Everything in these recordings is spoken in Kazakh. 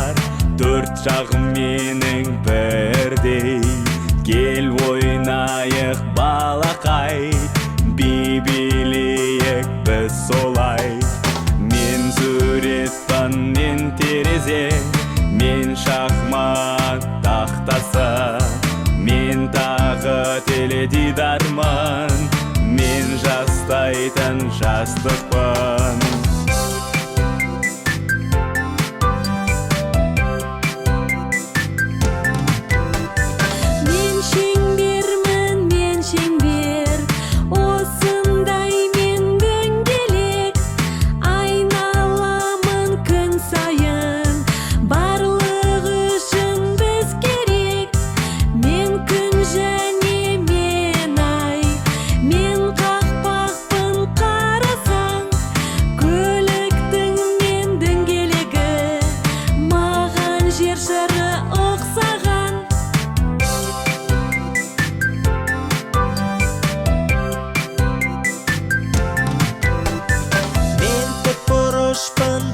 бар, төрт жағым менің бірдей. Кел ойнайық балақай, би билейік біз солай. Мен суретпін, мен терезе, мен шахмат тақтасы, мен тағы теледидармын, мен жастайтын жастықпын.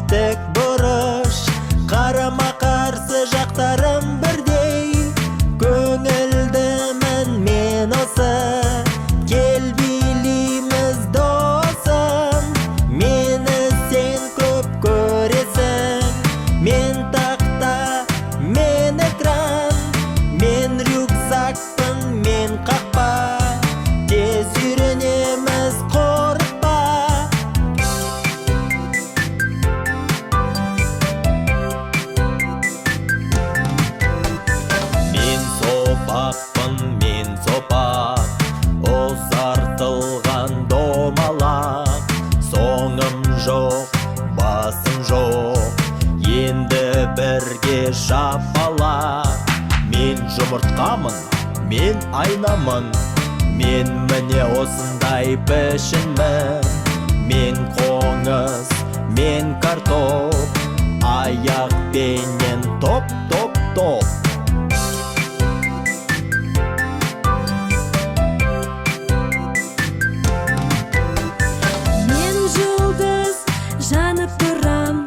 Тік бұрыш, қарама-қарсы жақтарым бірдей. Көңілдімін мен осы, кел билейміз досым. Мені сен көп көресің, мен тақта, мен экран, мен рюкзакпын, мен қақпа. Тез үйренеміз, қорықпа. Мен сопақ, ұзартылған домалақ. Соңым жоқ, басым жоқ, енді бірге шапалақ. Мен жұмыртқамын, мен айнамын, мен міне осындай пішінмін. Мен қоңыз, мен картоп, аяқ бенен топ, топ, топ. Жанып тұрам,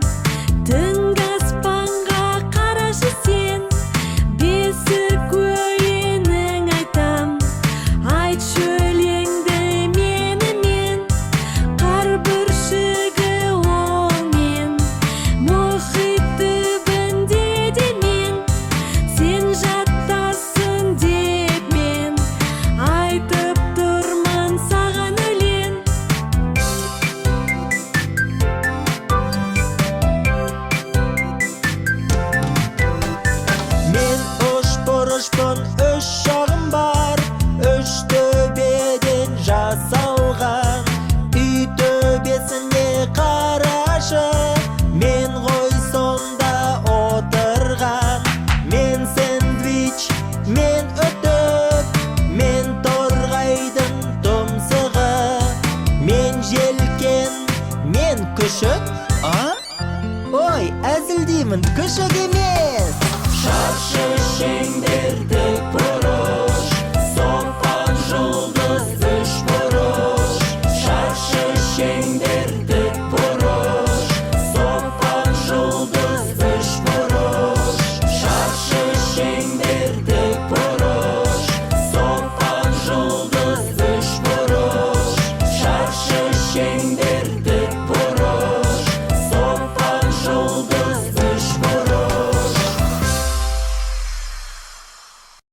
түнгі аспанға қарашы сен. Бесік ойының айтам, айт шөлеңді менімен. Қар бүршігі оңмен, мұхит түбінде де мен. Сен жаттасын деп мен, айтып тұрмын саған өлең. Бұрышпын, үш жағым бар, үш төбеден жасалған. Үй төбесіне қарашы, мен ғой сонда отырған. Мен сэндвич, мен өтіп, мен торғайдың тұмсығы. Мен желкен, мен күшік. Ой, әзілдеймін, күшік емес. Шаршы шеңді